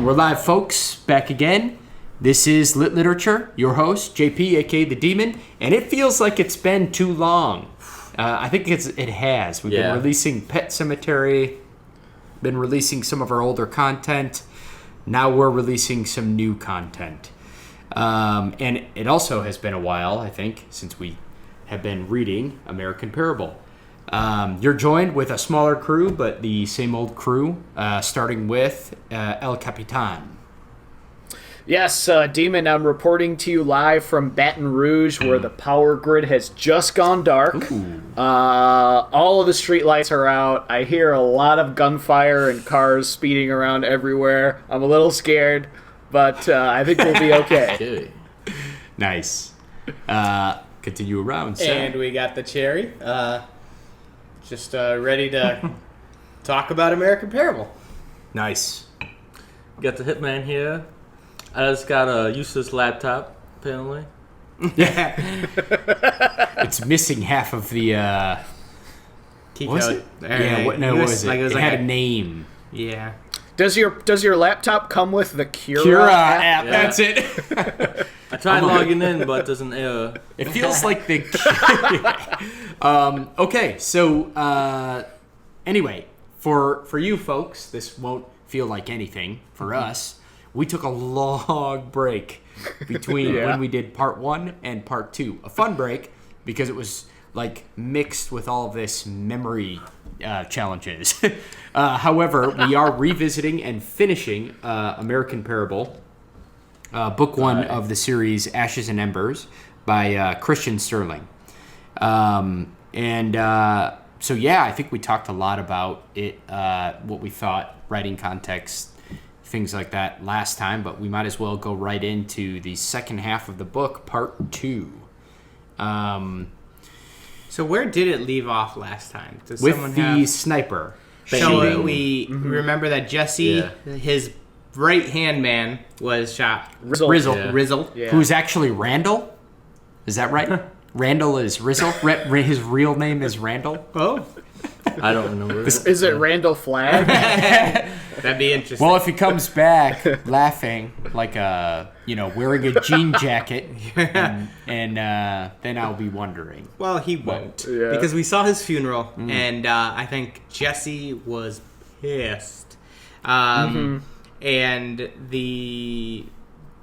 We're live, folks, back again. This is Lit Literature, your host, JP, aka The Demon, and it feels like it's been too long. I think it has. We've been releasing Pet Cemetery, been releasing some of our older content. Now we're releasing some new content. And it also has been a while, I think, since we have been reading American Parable. You're joined with a smaller crew, but the same old crew, starting with El Capitan. Yes, Demon, I'm reporting to you live from Baton Rouge, where the power grid has just gone dark. All of the streetlights are out. I hear a lot of gunfire and cars speeding around everywhere. I'm a little scared, but I think we'll be okay. Nice. Continue around, Sam. And we got the Cherry, just ready to talk about American Parable. Nice. Got the Hitman here. I just got a useless laptop, apparently. It's missing half of the, Key was code. it? Yeah, what was it? It had a name. Yeah. Does your laptop come with the Cura app. Yeah. That's it. I tried logging in, but it doesn't error. It feels like the... okay, so, anyway, for you folks, this won't feel like anything. For us, we took a long break between when we did part 1 and part 2. A fun break, because it was, like, mixed with all of this memory challenges. However, we are revisiting and finishing American Parable, book 1 of the series Ashes and Embers by Christian Sterling. So yeah, I think we talked a lot about it, what we thought, writing context, things like that last time, but we might as well go right into the second half of the book, part 2. So where did it leave off last time? Does With someone the have sniper. So we remember that Jesse, his right-hand man, was shot. Rizzle. Yeah. Who's actually Randall. Is that right? Randall is Rizzle. His real name is Randall. Oh. I don't remember. Is it Randall Flagg? That'd be interesting. Well, if he comes back laughing, like wearing a jean jacket, and then I'll be wondering. Well, he won't. Yeah. Because we saw his funeral, and I think Jesse was pissed. And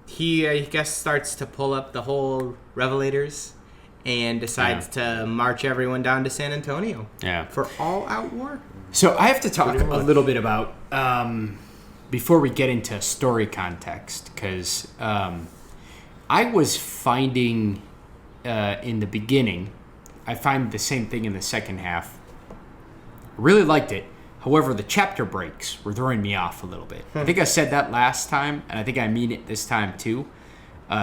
he, I guess, starts to pull up the whole Revelators and decides to march everyone down to San Antonio for all-out war. So I have to talk a little bit about, before we get into story context, because I was finding in the beginning, I find the same thing in the second half. Really liked it. However, the chapter breaks were throwing me off a little bit. I think I said that last time, and I think I mean it this time too.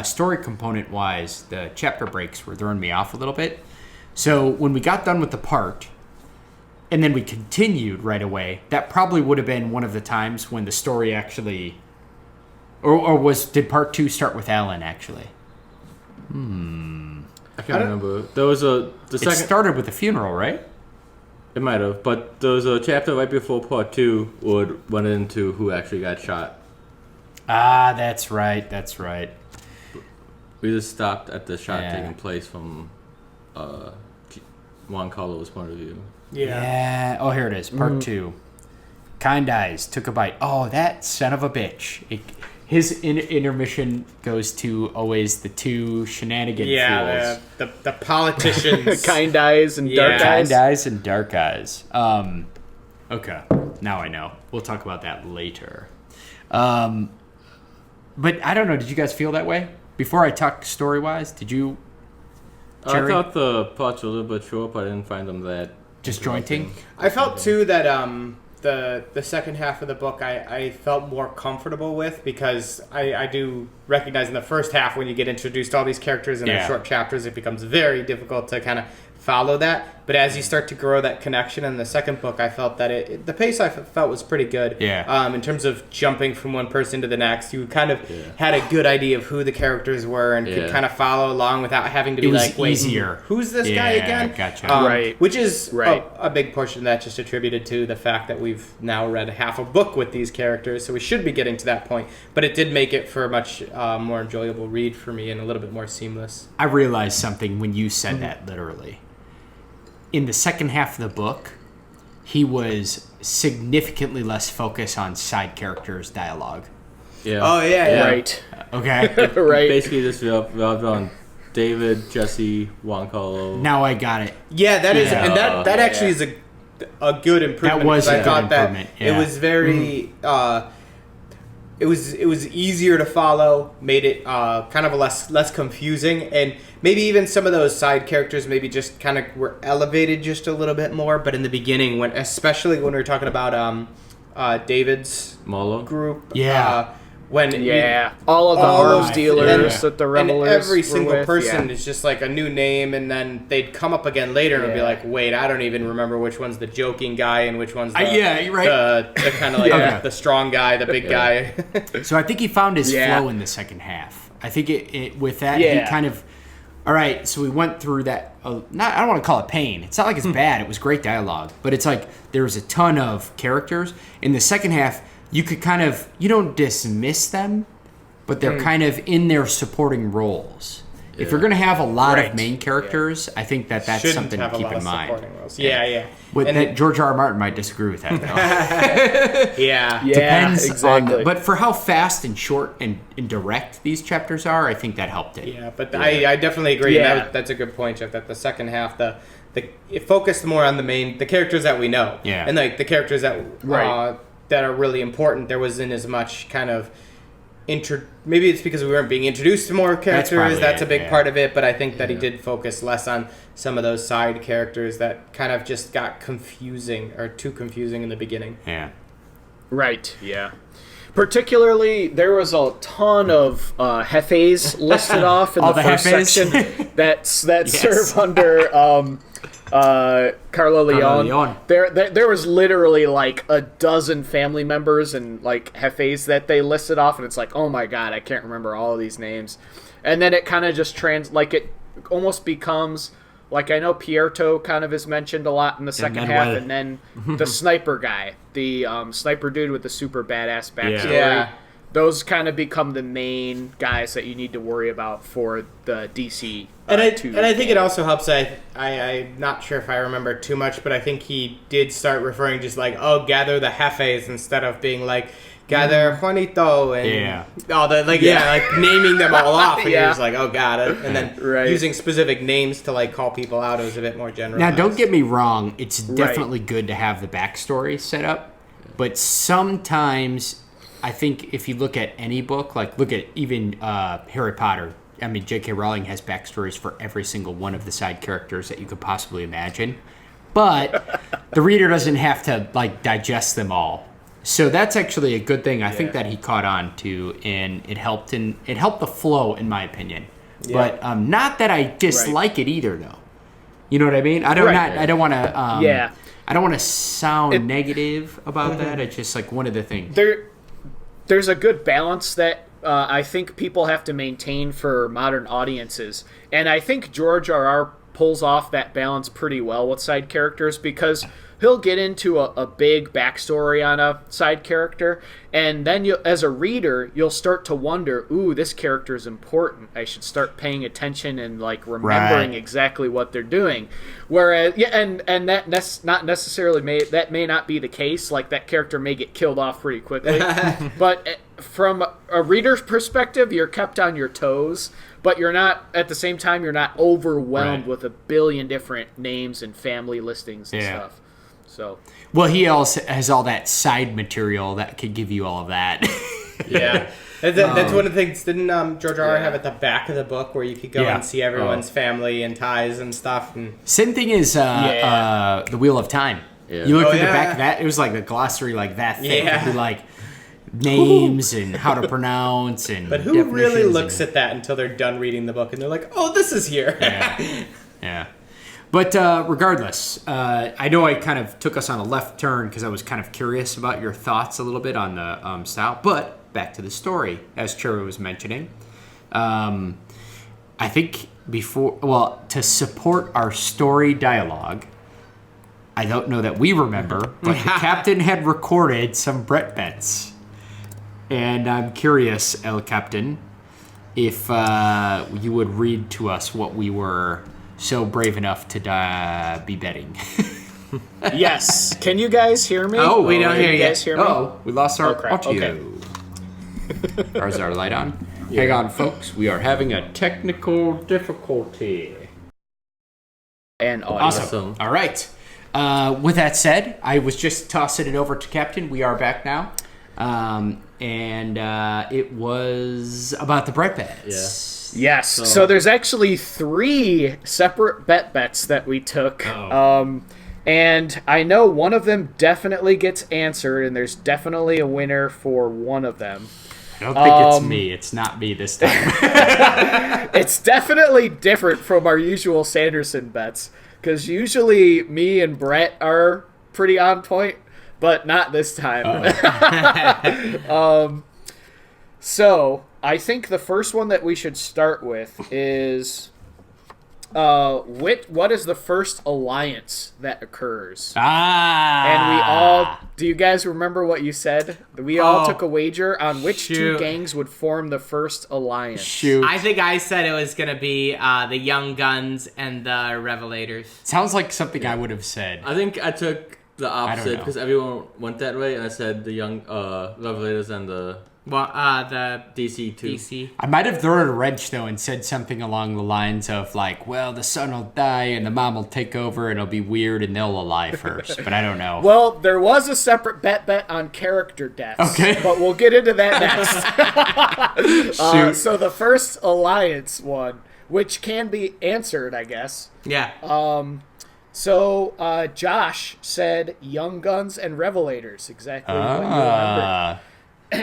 Story component-wise, the chapter breaks were throwing me off a little bit. So when we got done with the part, and then we continued right away, that probably would have been one of the times when the story actually... did part 2 start with Alan, actually? I can't remember. There was the second... It started with the funeral, right? It might have, but there was a chapter right before part 2 went into who actually got shot. Ah, that's right. We just stopped at the shot taking place from Juan Carlos' point of view. Yeah. Oh, here it is. Part 2. Kind Eyes took a bite. Oh, that son of a bitch. His intermission goes to always the two shenanigan fools. The politicians. Kind Eyes and Dark Eyes. Kind Eyes and Dark Eyes. Okay. Now I know. We'll talk about that later. But I don't know. Did you guys feel that way? Before I talk story-wise, did you... Cherry? I thought the parts were a little bit short, but I didn't find them that... Disjointing? I felt, too, that the second half of the book I felt more comfortable with, because I do recognize in the first half when you get introduced to all these characters in their short chapters, it becomes very difficult to kind of follow that. But as you start to grow that connection in the second book, I felt that the pace I felt was pretty good. Yeah. In terms of jumping from one person to the next, you kind of had a good idea of who the characters were and could kind of follow along without having to be like, wait, easier. Who's this guy again? Gotcha. Right. Which is a big portion of that just attributed to the fact that we've now read half a book with these characters, so we should be getting to that point. But it did make it for a much more enjoyable read for me and a little bit more seamless. I realized something when you said that, literally. In the second half of the book, he was significantly less focused on side characters' dialogue. Yeah. Oh, yeah. Right. Okay? Right. Basically, just revolved on David, Jesse, Juan Carlo. Now I got it. Yeah, that is, and that actually is a good improvement. That was a I good thought improvement. that it was very, it was easier to follow, made it kind of less confusing, and maybe even some of those side characters maybe just kind of were elevated just a little bit more. But in the beginning, especially when we were talking about David's Marlo group, Yeah. all of the arms dealers that the and revelers every were single with, person is just like a new name, and then they'd come up again later and be like, wait, I don't even remember which one's the joking guy and which one's the, you're right. the kind of like the strong guy, the big guy. So I think he found his flow in the second half. I think it with that, he kind of... All right, so we went through that. I don't want to call it pain. It's not like it's bad. It was great dialogue. But it's like there was a ton of characters. In the second half, you could kind of... You don't dismiss them, but they're kind of in their supporting roles. Yeah. If you're going to have a lot of main characters, I think that's something to keep in mind. Yeah. That George R. Martin might disagree with that, though. Depends exactly. on but for how fast and short and direct these chapters are, I think that helped it. Yeah, but I definitely agree. Yeah. That's a good point, Jeff. That the second half, it focused more on the characters that we know, and like the characters that that are really important. There wasn't as much kind of maybe it's because we weren't being introduced to more characters. That's a big part of it. But I think that he did focus less on some of those side characters that kind of just got confusing or too confusing in the beginning. Yeah. Right. Yeah. Particularly, there was a ton of Hefes listed off in the first section that serve under Carlo Leon. There was literally like a dozen family members and like Hefes that they listed off, and it's like, oh my god, I can't remember all of these names. And then it kind of just it almost becomes like, I know Pierto kind of is mentioned a lot in the second half, and then the sniper guy, the sniper dude with the super badass backstory. Yeah. Those kind of become the main guys that you need to worry about for the DC. And I think it also helps. I'm not sure if I remember too much, but I think he did start referring just like, gather the Hefes instead of being like, gather Juanito and all the like naming them all off. And you're just like, oh, got it. And then using specific names to like call people out, it was a bit more general. Now, don't get me wrong. It's definitely good to have the backstory set up, but sometimes I think if you look at any book, like look at even Harry Potter. I mean, J.K. Rowling has backstories for every single one of the side characters that you could possibly imagine, but the reader doesn't have to like digest them all. So that's actually a good thing. I think that he caught on to, and it helped the flow, in my opinion. Yeah. But not that I dislike it either, though. You know what I mean? I don't want to. I don't want to sound negative about that. It's just like one of the things. There's a good balance that I think people have to maintain for modern audiences, and I think George R.R. pulls off that balance pretty well with side characters, because he'll get into a big backstory on a side character, and then as a reader, you'll start to wonder, ooh, this character is important. I should start paying attention and like remembering exactly what they're doing. Whereas, and that's not necessarily that may not be the case. Like that character may get killed off pretty quickly, but from a reader's perspective, you're kept on your toes. But you're not, at the same time, you're not overwhelmed with a billion different names and family listings and stuff. So, well, he also has all that side material that could give you all of that. That's one of the things. Didn't George R.R. have at the back of the book where you could go and see everyone's family and ties and stuff? And same thing is the Wheel of Time. Yeah. You look at the back of that; it was like a glossary like that thick. It'd be like names and how to pronounce and. But who really looks at that until they're done reading the book and they're like, "Oh, this is here." Yeah. But regardless, I know I kind of took us on a left turn because I was kind of curious about your thoughts a little bit on the style. But back to the story, as Cherry was mentioning. I think to support our story dialogue, I don't know that we remember, but the captain had recorded some Brett bets. And I'm curious, El Captain, if you would read to us what we were so brave enough to be betting. Yes. Can you guys hear me? Oh, we don't hear you. Guys hear me? Oh, we lost our crap. audio. Or is our light on? Yeah. Hang on, folks. We are having a technical difficulty. And audio. Awesome. All right. With that said, I was just tossing it over to Captain. We are back now. And it was about the Brett bets. Yeah. Yes. So there's actually 3 separate bets that we took. And I know one of them definitely gets answered, and there's definitely a winner for one of them. I don't think it's me. It's not me this time. It's definitely different from our usual Sanderson bets, because usually me and Brett are pretty on point, but not this time. So I think the first one that we should start with is what is the first alliance that occurs? And we all, do you guys remember what you said? We all took a wager on which 2 gangs would form the first alliance. Shoot. I think I said it was going to be the Young Guns and the Revelators. Sounds like something I would have said. I think I took the opposite know. because everyone went that way, and I said the young Revelators and the DC too. DC. I might have thrown a wrench, though, and said something along the lines of, like, well, the son will die and the mom will take over and it'll be weird and they'll ally first. But I don't know. Well, there was a separate bet on character deaths. Okay. But we'll get into that next. So the first alliance one, which can be answered, I guess. Yeah. So Josh said Young Guns and Revelators, exactly what you remember.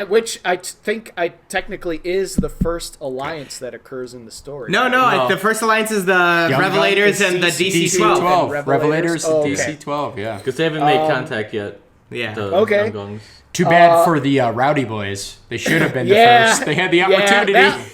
Which I think technically is the first alliance that occurs in the story. No. The first alliance is the Revelators and the DC-12. Revelators and DC-12, yeah. Because they haven't made contact yet. Yeah. Okay. Too bad for the Rowdy Boys. They should have been the first. They had the opportunity.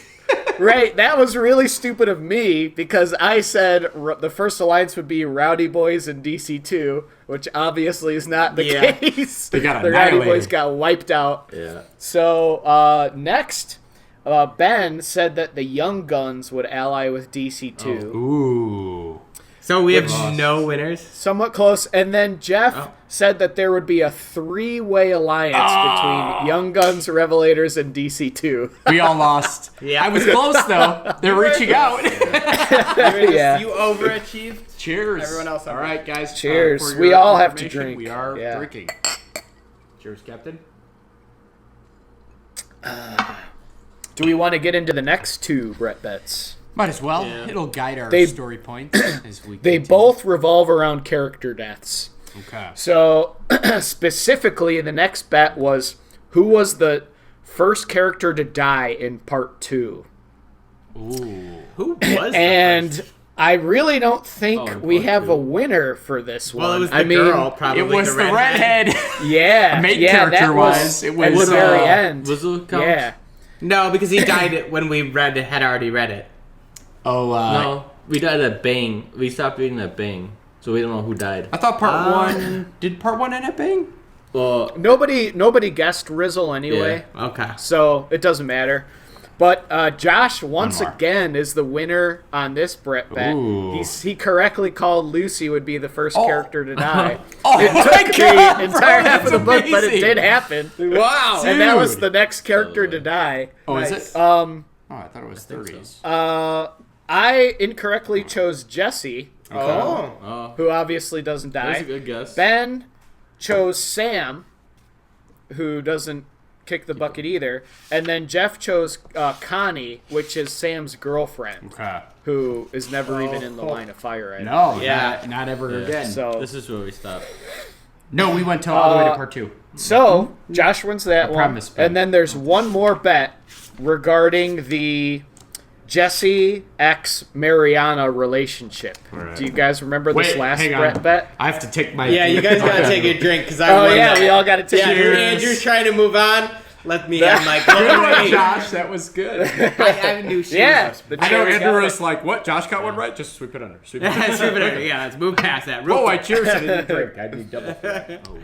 Right, that was really stupid of me because I said the first alliance would be Rowdy Boys and DC2, which obviously is not the case. They got the Rowdy Boys got wiped out. Yeah. So next, Ben said that the Young Guns would ally with DC2. Ooh. So we have no winners? Somewhat close. And then Jeff said that there would be a 3-way alliance between Young Guns, Revelators, and DC2. We all lost. Yeah. I was close, though. They're reaching out. Yeah. You overachieved. Cheers. Everyone else. All right, guys. Cheers. For your We all have to information, drink. We are Yeah. drinking. Cheers, Captain. Do we want to get into the next 2 Brett bets? Might as well. Yeah. It'll guide our story points as we They continue. both revolve around character deaths. Okay. So, specifically, the next bet was who was the first character to die in part 2. Ooh. Who was And I really don't think we part have 2. a winner for this one. Well, it was the girl, probably. It was the redhead. Yeah. main yeah, character-wise, it at was, the very end. Whistle count? Yeah. No, because he died when we had already read it. Oh, No, we died at Bang. We stopped reading at Bang, so we don't know who died. I thought part 1... Did part 1 end up being? Well, Nobody guessed Rizzle anyway. Yeah. Okay. So it doesn't matter. But Josh, once more. again, is the winner on this Brett bet. Ooh. He correctly called Lucy would be the first character to die. Oh, It my took God, the bro, entire half of the that's book, but it amazing. did happen. Wow. And that was Dude. the next character to die. Oh, is it? Um, Oh, I thought it was 30s. I incorrectly chose Jesse, Oh. who obviously doesn't that's a die. good guess. Ben chose Sam, who doesn't kick the bucket either. And then Jeff chose Connie, which is Sam's girlfriend, Okay. who is never even in the line of fire. No, Yeah. not ever Yeah. again. So, This is where we stopped. No, we went all the way to part 2. Josh wins that one. promise, Ben. And then there's one more bet regarding the Jesse X Mariana relationship. Right. Do you guys remember this last bet? I have to take my. Yeah, you guys gotta take a drink because I Oh won yeah, that. we all got to take. Yeah, Andrew's trying to move on. Let me have my Good one, glory. Josh. That was good. I have new shoes. Yeah, I know Andrew was like, "What? Josh got one right? Just sweep it under. Sweep it under." Sweep it under. Yeah, let's move past that. Real Oh, I quick. cheers. I didn't drink. I need double. Oh.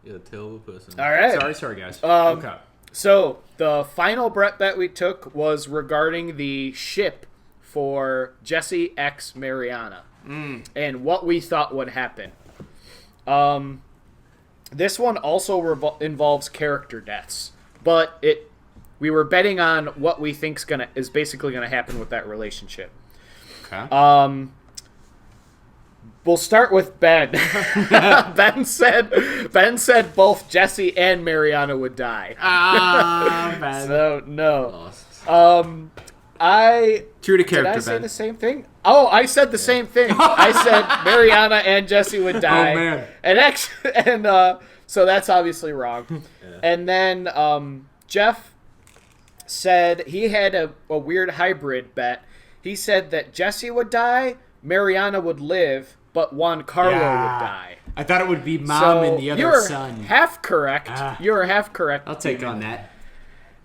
You're a terrible person. All right. Sorry, guys. Okay. So the final bet we took was regarding the ship for Jesse X Mariana and what we thought would happen. This one also involves character deaths, but we were betting on what we think is basically gonna happen with that relationship. Okay. We'll start with Ben. Ben said both Jesse and Mariana would die. Ben. So no. Lost. True to Did character, I say Ben. the same thing? Oh, I said the same thing. I said Mariana and Jesse would die. Oh, man. And so that's obviously wrong. Yeah. And then Jeff said he had a weird hybrid bet. He said that Jesse would die, Mariana would live, but Juan Carlo would die. I thought it would be mom So and the other you're son. half correct. You're half correct. I'll take on that.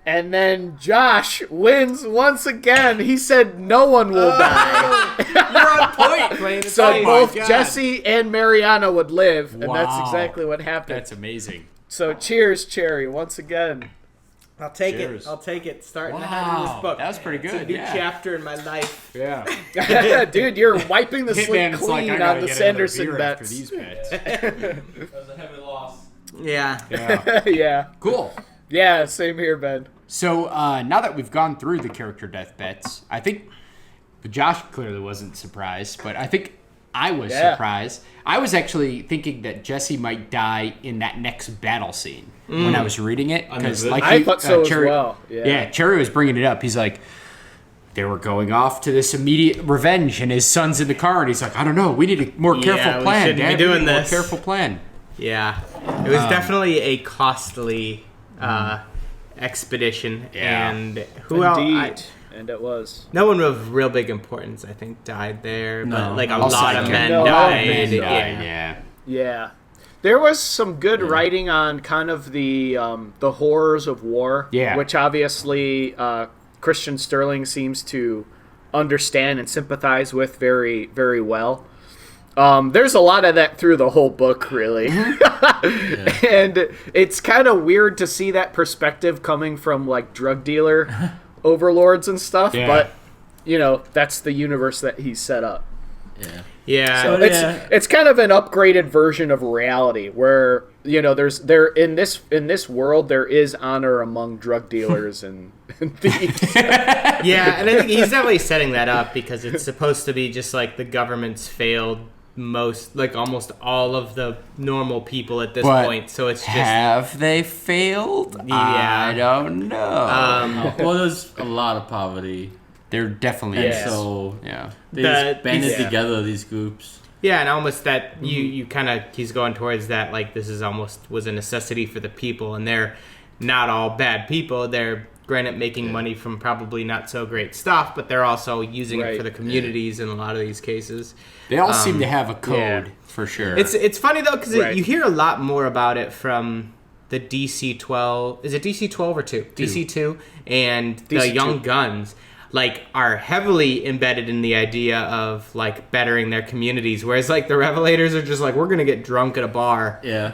And then Josh wins once again. He said no one will die. You're on point, Clayton. So both Jesse and Mariana would live, and that's Wow. exactly what happened. That's amazing. So cheers, Cherry, once again. I'll take Cheers. it. I'll take it. Starting ahead in Wow, this book. that was pretty It's a good. new Yeah. chapter in my life. Yeah. Dude, you're wiping the slate Hitman's clean I gotta on the get another Sanderson beer after bets. these bets. That was a heavy loss. Yeah. Yeah. Yeah. Cool. Yeah, same here, Ben. So now that we've gone through the character death bets, I think Josh clearly wasn't surprised, but I think I was surprised. I was actually thinking that Jesse might die in that next battle scene when I was reading it, because like I thought so as well. Yeah, Cherry was bringing it up. He's like, they were going off to this immediate revenge, and his son's in the car, and he's like, I don't know, we need a more careful we plan. shouldn't be Dad. We doing need a more this." careful plan. Yeah. It was definitely a costly expedition. Yeah. And who else? Indeed. And it was. No one of real big importance, I think, died there. No. But like a Also, lot I of can't- men No, died. men Yeah, yeah. Yeah. There was some good writing on kind of the horrors of war, Yeah. which obviously Christian Sterling seems to understand and sympathize with very, very well. There's a lot of that through the whole book, really. And it's kind of weird to see that perspective coming from, like, drug dealer overlords and stuff, Yeah. but, you know, that's the universe that he's set up. Yeah. Yeah. So it's kind of an upgraded version of reality where, you know, in this world there is honor among drug dealers and thieves. Yeah, and I think he's definitely setting that up because it's supposed to be just like the government's failed almost all of the normal people at this But point. So it's just have they failed? Yeah. I don't know. Well, there's a lot of poverty. There definitely And is. so Yeah. they That- just banded yeah. together, these groups. yeah, and almost that you kind of he's going towards that like this is almost was a necessity for the people, and they're not all bad people. They're granted making money from probably not so great stuff, but they're also using it Right. for the communities in a lot of these cases. They all seem to have a code yeah. for sure. It's funny though because Right. you hear a lot more about it from the DC-12. Is it DC-12 or 2? DC-2 and the DC-2. Young Guns like are heavily embedded in the idea of like bettering their communities, whereas like the Revelators are just like we're gonna get drunk at a bar. Yeah.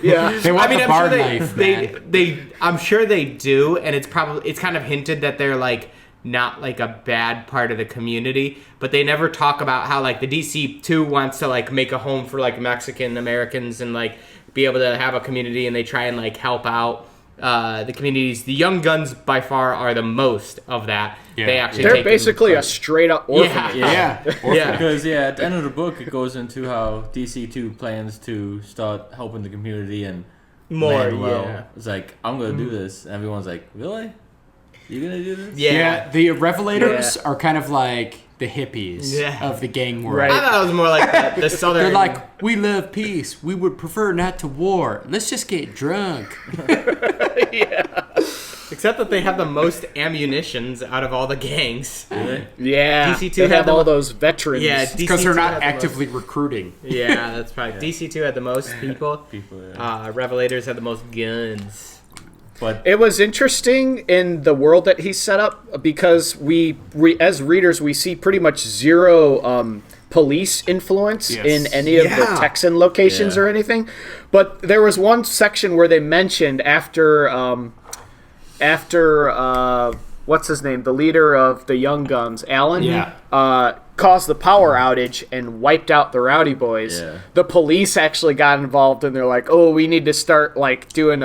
Yeah. they want the I'm bar sure knife, man. I'm sure they do, and it's kind of hinted that they're like not like a bad part of the community, but they never talk about how like the DC-2 wants to like make a home for like Mexican Americans and like be able to have a community, and they try and like help out the communities. The Young Guns by far are the most of that. Yeah. They actually They're take basically a straight up orphanage. Yeah. Yeah. Because at the end of the book, it goes into how DC2 plans to start helping the community and More, land well. yeah. It's like, I'm gonna do this, and everyone's like, really? You gonna do this? Yeah. The Revelators are kind of like the hippies Yeah. of the gang world. Right. I thought it was more like the southern. They're like, we love peace. We would prefer not to war. Let's just get drunk. except Except that they have the most ammunitions out of all the gangs. Yeah, DC2 they have had all those veterans. Yeah, because they're DC2 not had the actively recruiting. Yeah, that's probably DC2 had the most people. Yeah. Revelators had the most guns. But It was interesting in the world that he set up because we as readers, we see pretty much zero police influence in any of the Texan locations or anything. But there was one section where they mentioned after what's his name, the leader of the Young Guns, Allen, caused the power outage and wiped out the Rowdy Boys. Yeah. The police actually got involved, and they're like, "Oh, we need to start like doing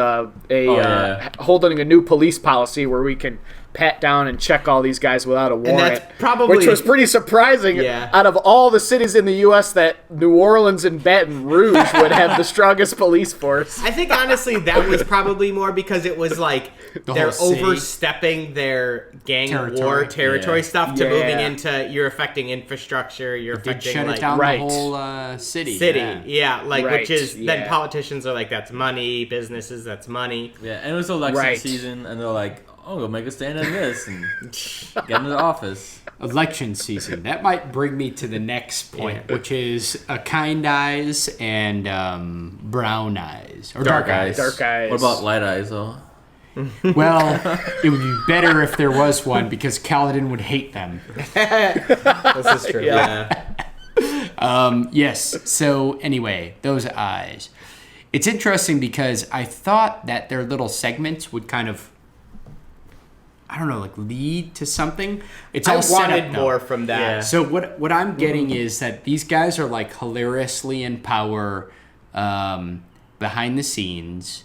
holding a new police policy where we can pat down and check all these guys without a warrant." that's probably- which was pretty surprising. Yeah. Out of all the cities in the U.S., that New Orleans and Baton Rouge would have the strongest police force. I think honestly that was probably more because it was like they're whole city. overstepping their gang war territory stuff to moving into you're affecting infrastructure, you're Did affecting shut like it down Right. the whole city. like Right, which is then yeah. politicians are like that's money, businesses that's money. yeah, and it was election Right. season, and they're like, "Oh, we'll make a stand on this and get into office." Election season. That might bring me to the next point, which is kind eyes and brown eyes or dark eyes. Dark eyes. What about light eyes, though? Well, it would be better if there was one because Kaladin would hate them. This is true. Yeah. Yes. So anyway, those eyes. It's interesting because I thought that their little segments would kind of, I don't know, like lead to something. It's all I set wanted up, though. more from that. Yeah. So what I'm getting is that these guys are like hilariously in power behind the scenes.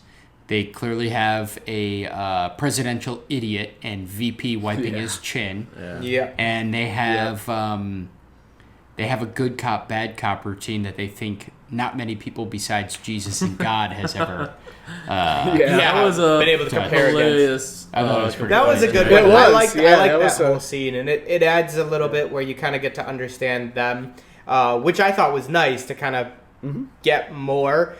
They clearly have a presidential idiot and VP wiping his chin, Yeah. and they have a good cop bad cop routine that they think not many people besides Jesus and God has ever. That was been able to compare against. hilarious. I thought it was pretty That was a good It one. was, I like that was that whole scene, and it adds a little bit where you kind of get to understand them, which I thought was nice to kind of get more.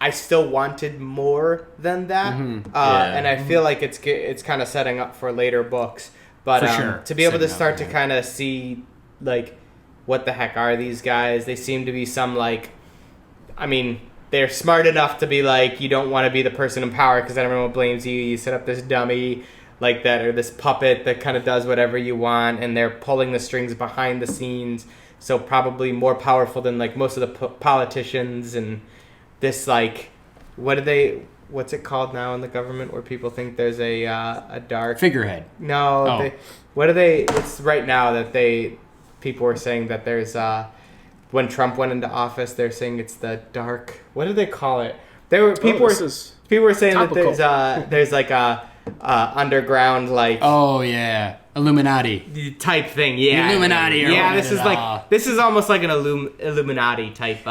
I still wanted more than that, and I feel like it's kind of setting up for later books. But For sure. to be able to Setting up, start to yeah. kind of see like what the heck are these guys? They seem to be some like, I mean, they're smart enough to be like, you don't want to be the person in power because then everyone blames you. You set up this dummy like that or this puppet that kind of does whatever you want, and they're pulling the strings behind the scenes. So probably more powerful than like most of the politicians and this like, what's it called now in the government where people think there's a dark Figurehead. No, it's right now that people were saying that there's when Trump went into office, they're saying it's the dark. What do they call it? People were saying topical. that there's like a underground like Oh yeah, Illuminati. type thing. Yeah, The Illuminati are Yeah, running this is it like all. this is almost like an Illuminati type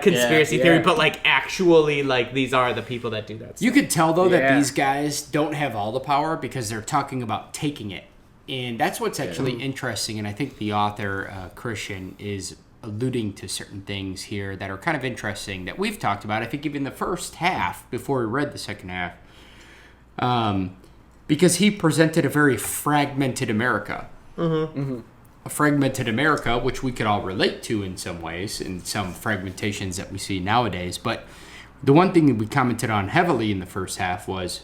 conspiracy Yeah. theory, but like actually like these are the people that do that stuff. You could tell though that Yeah. these guys don't have all the power because they're talking about taking it, and that's what's actually interesting. And I think the author Christian is alluding to certain things here that are kind of interesting that we've talked about. I think even the first half before we read the second half, because he presented a very fragmented America. A fragmented America, which we could all relate to in some ways, in some fragmentations that we see nowadays. But the one thing that we commented on heavily in the first half was,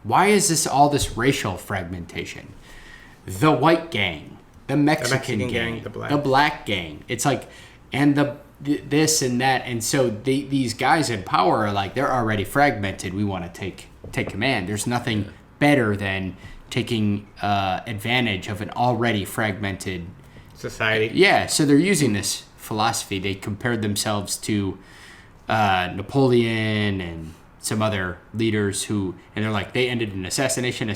why is all this racial fragmentation? The white gang, the Mexican gang, the black gang. It's like, and this and that. And so these guys in power are like, they're already fragmented. We want to take command. There's nothing better than taking advantage of an already fragmented society. Yeah, so they're using this philosophy. They compared themselves to Napoleon and some other leaders and they're like, they ended an assassination,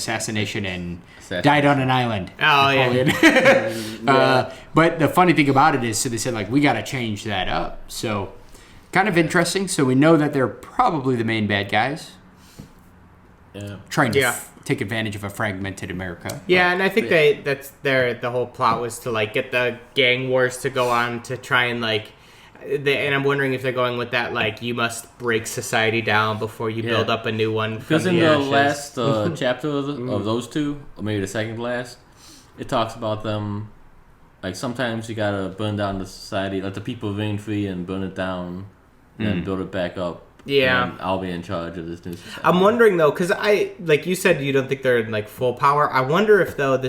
and died on an island. Oh, Napoleon. yeah. But the funny thing about it is, so they said, like, we got to change that up. So kind of interesting. So we know that they're probably the main bad guys. Yeah. Trying to take advantage of a fragmented America. Yeah, and I think the whole plot was to like get the gang wars to go on to try and like and I'm wondering if they're going with that, like, you must break society down before you build up a new one. Because in the last chapter of those two, or maybe the second last, it talks about them, like, sometimes you gotta burn down the society, let the people reign free and burn it down, and then build it back up. Yeah. And I'll be in charge of this new society. I'm wondering, though, because like you said, you don't think they're in, like, full power. I wonder if, though,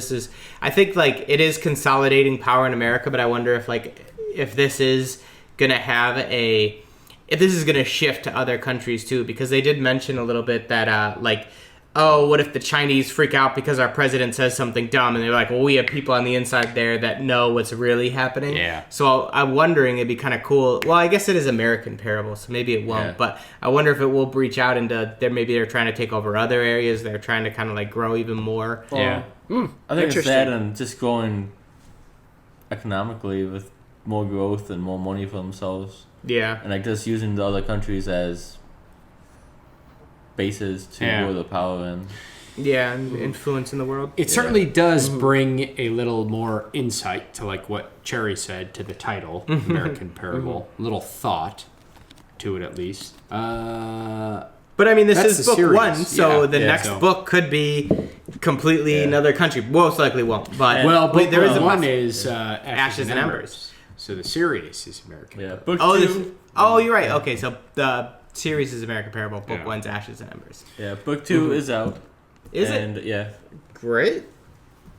I think, like, it is consolidating power in America, but I wonder if, like, if this is gonna have if this is gonna shift to other countries too, because they did mention a little bit that like, oh, what if the Chinese freak out because our president says something dumb, and they're like, well, we have people on the inside there that know what's really happening. Yeah. So I'm wondering, it'd be kind of cool. Well, I guess it is American Parable, so maybe it won't. Yeah. But I wonder if it will breach out into maybe they're trying to take over other areas. They're trying to kind of like grow even more. Yeah. I think it's that and just growing economically with more growth and more money for themselves. Yeah. And like just using the other countries as bases to grow the power in. Yeah, and influence in the world. It certainly does bring a little more insight to, like, what Cherry said to the title, American Parable. Little thought to it, at least. But I mean, this That's is the book series. one, so Yeah. the next book could be completely another country. Most likely won't, but Well, book there is a one is Ashes and Embers. So the series is American. Yeah. Book Oh, two. you're right. Okay, so the series is American Parable. Book one's Ashes and Embers. Yeah. Book two is out. Is and, it? Yeah. Great.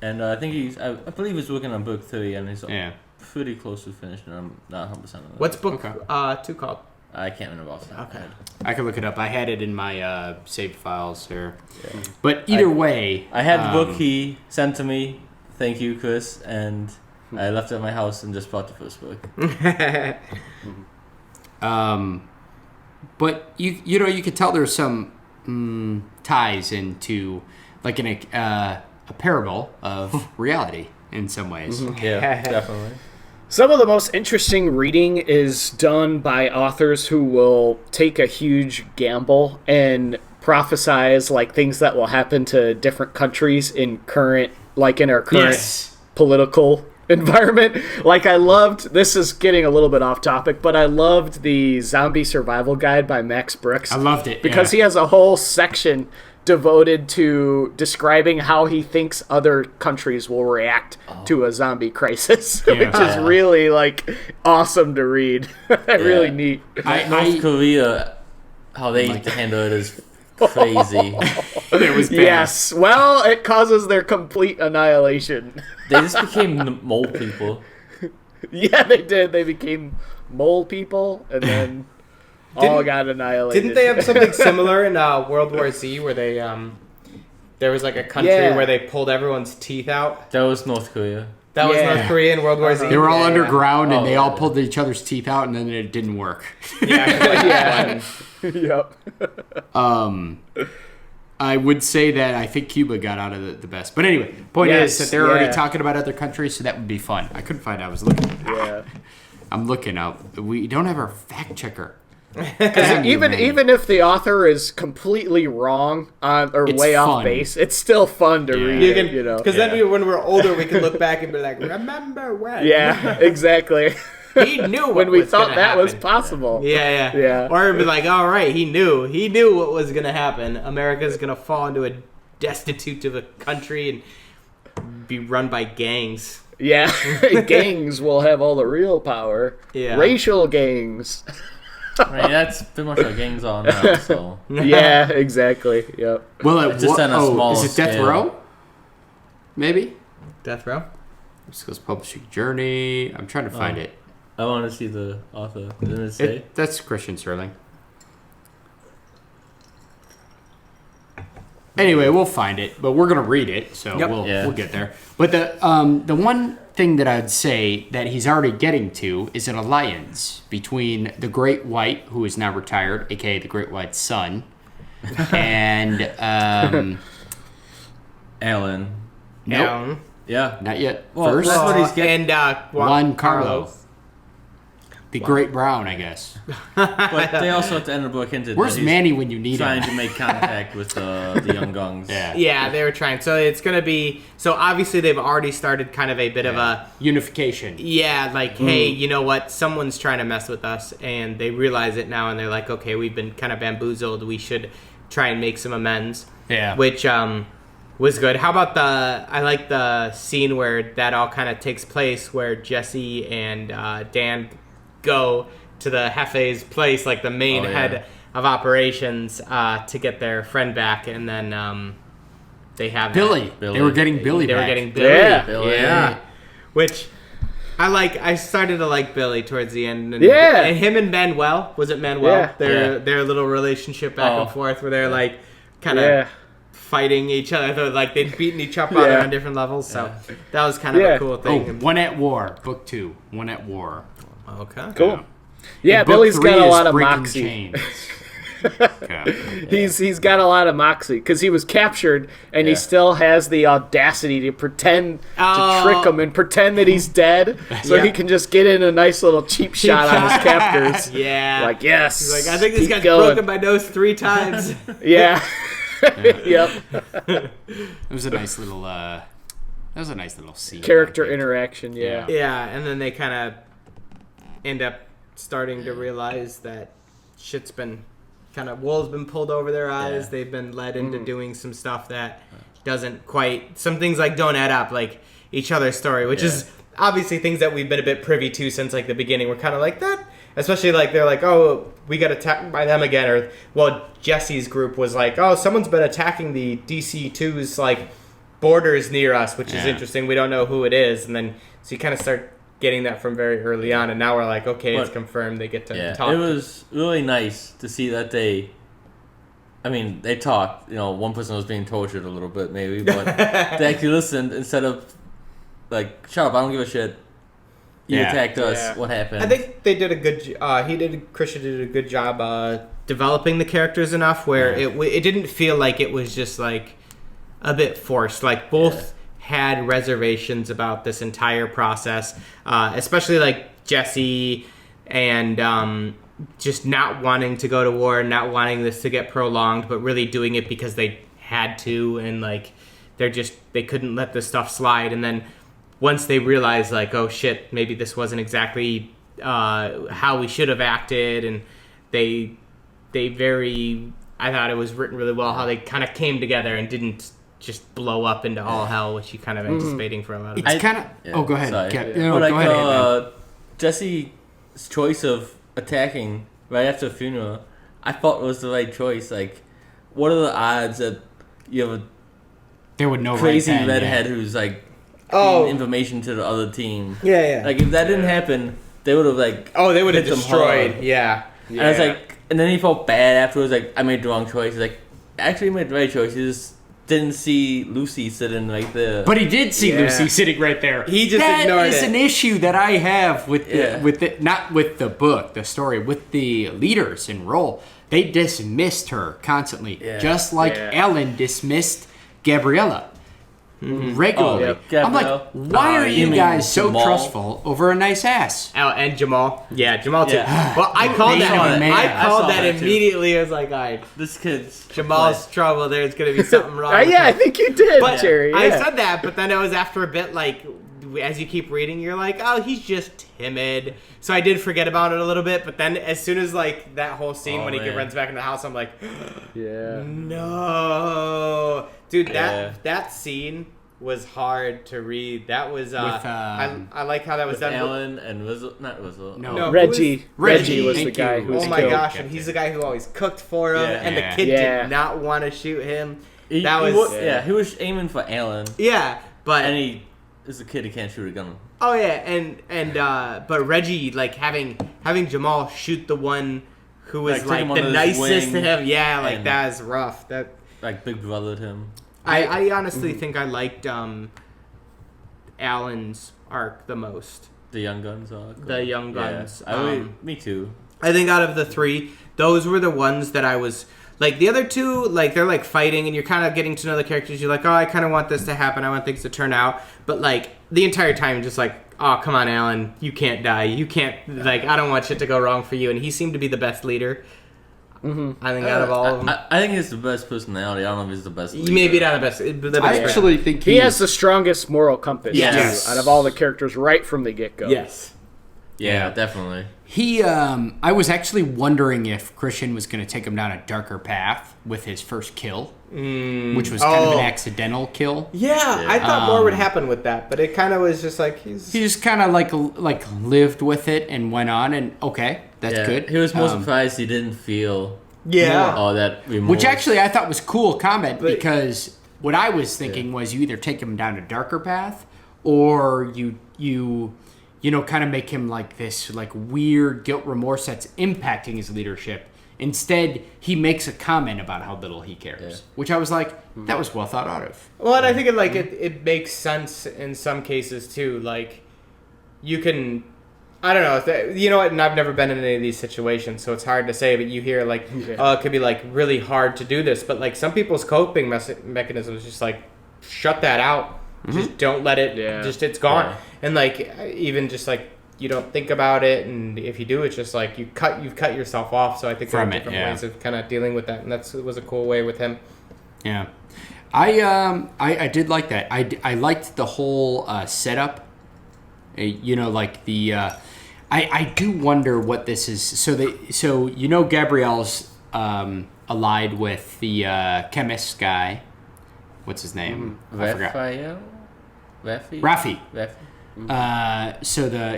And I think I believe he's working on book 3, and he's Yeah. pretty close to finishing. I'm not 100% on that. What's book Okay. 2 called? I can't remember off the top of my Okay. head. I can look it up. I had it in my saved files here. Yeah. But either way... I had the book he sent to me. Thank you, Chris. And I left it at my house and just bought the first book. But you know, you could tell there's some ties into, like, a parable of reality in some ways. Yeah, definitely. Some of the most interesting reading is done by authors who will take a huge gamble and prophesize, like, things that will happen to different countries in our current political environment. Like, I loved, this is getting a little bit off topic, but I loved the Zombie Survival Guide by Max Brooks. I loved it. Because he has a whole section devoted to describing how he thinks other countries will react to a zombie crisis, which is really, like, awesome to read. Really neat. North Korea, how they handle it is crazy. It was bad. Yes. Well, it causes their complete annihilation. They just became mole people. Yeah, they did. They became mole people, and then all got annihilated. Didn't they have something similar in World War Z where they there was like a country where they pulled everyone's teeth out? That was North Korea. That was North Korea in World War Z. They were all underground, and they all pulled each other's teeth out, and then it didn't work. Yep. I would say that I think Cuba got out of the best. But anyway, point is that they're already talking about other countries, so that would be fun. I couldn't find it. I was looking. Yeah. I'm looking out. We don't have our fact checker. Even if the author is completely wrong or It's way fun. off base, it's still fun to read. Because then when we're older, we can look back and be like, remember when? Yeah, exactly. He knew what When we was thought gonna that happen. was possible. Yeah. Or be like, all right, he knew what was going to happen. America's going to fall into a destitute of a country and be run by gangs. Yeah, gangs will have all the real power. Yeah. Racial gangs. I mean, that's pretty much what gangs are now, so... Yeah, exactly. Yep. Well, Just on a smaller is it Death scale. Row? Maybe? Death Row? This goes Publishing Journey. I'm trying to find it. I want to see the author. Didn't it say? That's Christian Sterling. Anyway, we'll find it, but we're gonna read it, so we'll get there. But the one thing that I'd say that he's already getting to is an alliance between the Great White, who is now retired, aka the Great White's son, and Alan. nope, Alan. Yeah. not yet. Well, First, that's what he's getting. And Juan Carlos. The Great Brown, I guess. But they also at the end of the book hinted Where's that he's Manny when you need trying him? to make contact with the young guns. Yeah, they were trying. So it's going to be... So obviously they've already started kind of a bit of a... Unification. Yeah, like, hey, you know what? Someone's trying to mess with us, and they realize it now, and they're like, okay, we've been kind of bamboozled. We should try and make some amends. Yeah. Which was good. How about I like the scene where that all kind of takes place, where Jesse and Dan go to the Hefe's place, like the main head of operations, to get their friend back, and then they have Billy. They were getting Billy They back. were getting Billy. Yeah. Billy. Yeah. Which I started to like Billy towards the end. And, Yeah. and him and Manuel. Was it Manuel? Yeah. Their little relationship back and forth, where they're like kind of Yeah. fighting each other. They're like they'd beaten each other on different levels. So that was kind of a cool Oh, thing. One at War. Book 2. One at War. Okay. Cool. Yeah, And book Billy's 3 got a is lot of Breaking moxie. Chains. Okay. He's got a lot of moxie because he was captured and he still has the audacity to pretend to trick him and pretend that he's dead so he can just get in a nice little cheap shot on his captors. Yeah. Like, yes. He's like, I think this keep guy's going. broken my nose 3 times. Yeah. Yep. It was a nice little scene. Character interaction. Yeah. Yeah, and then they kind of end up starting to realize that shit's been wool's been pulled over their eyes. They've been led into doing some stuff that doesn't quite, some things like don't add up, like each other's story, which is obviously things that we've been a bit privy to since like the beginning. We're kind of like that, especially like they're like, oh, we got attacked by them again, or well, Jesse's group was like, oh, someone's been attacking the DC2's like borders near us, which is interesting. We don't know who it is, and then so you kind of start getting that from very early on, and now we're like, okay, it's confirmed. They get to talk. It was really nice to see that they talked. You know, one person was being tortured a little bit, maybe, but they actually listened instead of like, shut up, I don't give a shit. You attacked us. Yeah. What happened? I think they did a good. Christian did a good job developing the characters enough where it didn't feel like it was just like a bit forced. Like both had reservations about this entire process, especially like Jesse and just not wanting to go to war, not wanting this to get prolonged, but really doing it because they had to, and like they couldn't let this stuff slide. And then once they realized like, oh shit, maybe this wasn't exactly how we should have acted, and I thought it was written really well how they kind of came together and didn't just blow up into all hell, which you kind of anticipating for a lot of It's kind of... Oh, go ahead. Sorry. No, But go ahead, Ant-Man. Jesse's choice of attacking right after the funeral, I thought was the right choice. Like, what are the odds that you have a There would no crazy right then, redhead who's like Oh. feeding information to the other team? yeah. Like, if that didn't happen, they would have like They would have hit them destroyed. hard. Yeah. And I was like, and then he felt bad afterwards. Like, I made the wrong choice. He's like, actually, you made the right choice. You just didn't see Lucy sitting right there. But he did see Lucy sitting right there. He just ignored That is it. an issue that I have with not with the book, the story, with the leaders in role. They dismissed her constantly, just like Ellen dismissed Gabriella regularly. Oh, yeah. I'm like, Gabrielle. why are you mean guys so Jamal? trustful over a nice ass? Oh, and Jamal. Yeah, Jamal too. Yeah. Well, I called They that. are mad. I called I saw that that too. immediately. I was like, all right, This kid's Jamal's trouble. There's gonna be something wrong. with Yeah, I him. think you did, But Jerry. I Yeah. said that, but then it was after a bit, like, as you keep reading, you're like, oh, he's just timid. So I did forget about it a little bit, but then as soon as, like, that whole scene when he man. runs back in the house, I'm like, Yeah. no. Dude, Yeah. that scene was hard to read. That was, With, I like how that was done. Alan and Wizzle, not Wizzle. No. No, Reggie. Reggie, was the thank guy you. who was Oh my killed. gosh, and he's the guy who always cooked for him, Yeah. and Yeah. the kid Yeah. did not want to shoot him. He, That he was- wa- he was aiming for Alan, Yeah, but and he is a kid who can't shoot a gun. oh yeah, and but Reggie like having Jamal shoot the one who was Like, took like him the under his nicest to wing him. Yeah, like and- that is rough. That Like Big Brothered him. I honestly think I liked Alan's arc the most. The Young Guns are cool. The Young Guns. Me too. I think out of the three, those were the ones that I was like. The other two, like they're like fighting, and you're kind of getting to know the characters. You're like, oh, I kind of want this to happen. I want things to turn out. But like the entire time, just like oh, come on, Alan, you can't die. You can't, like, I don't want shit to go wrong for you. And he seemed to be the best leader. Mm-hmm. I think out of all of them. I think he's the best personality. I don't know if he's the best leader. Maybe not the best. I actually think he has the strongest moral compass, yes. too, out of all the characters right from the get-go. Yes. Yeah, definitely. He, I was actually wondering if Christian was going to take him down a darker path with his first kill, which was kind of an accidental kill. Yeah, I thought more would happen with that, but it kind of was just like he just kind of like lived with it and went on, and okay, that's good. He was more surprised he didn't feel all that remorse. Which actually I thought was cool comment, because what I was thinking was you either take him down a darker path or you kind of make him like this like weird guilt remorse that's impacting his leadership. Instead, he makes a comment about how little he cares, which I was like, that was well thought out of. Well, and I think it makes sense in some cases too. Like, you can, I don't know, you know what? And I've never been in any of these situations, so it's hard to say. But you hear like, it could be like really hard to do this, but like some people's coping mechanism is just like, shut that out. Just don't let it. Just it's gone. Yeah. And like even just like you don't think about it, and if you do, it's just like you've cut yourself off. So I think there are different ways of kind of dealing with that, and it was a cool way with him. Yeah, I did like that. I liked the whole setup. Like the I do wonder what this is. So Gabrielle's allied with the chemist guy. What's his name? I forgot. Rafi.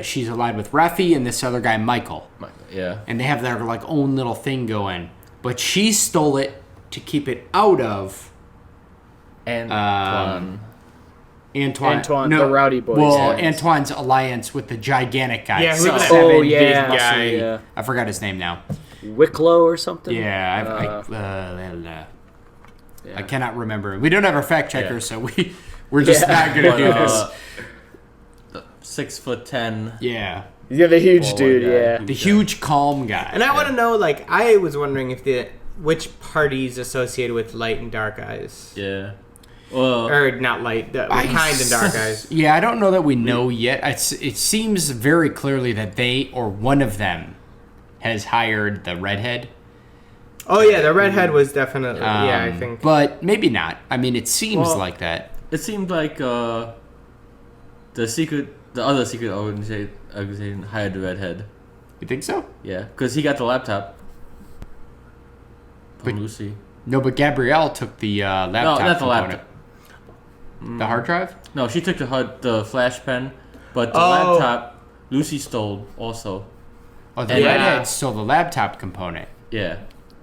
She's allied with Rafi and this other guy, Michael. Yeah. And they have their like own little thing going, but she stole it to keep it out of Antoine, no, the Rowdy Boys. Well, Antoine's alliance with the gigantic guy. Yeah, big guy. I forgot his name now. Wicklow or something. Yeah, I cannot remember. We don't have a fact checker, so we're just not gonna do this. 6'10". Yeah, the huge dude. The huge calm guy. And I want to know, like, I was wondering if which parties associated with light and dark eyes. Yeah. Well, or not light, kind and dark eyes. Yeah, I don't know that we know yet. It seems very clearly that they or one of them has hired the redhead. Oh yeah, the redhead was definitely I think. But maybe not. I mean, it seems like that. It seemed like the other secret organization hired the redhead. You think so? Yeah, because he got the laptop from Lucy. No, but Gabrielle took the laptop. No, not the laptop. The hard drive? No, she took the flash pen, but the laptop Lucy stole also. Oh, the redhead stole the laptop component. Yeah.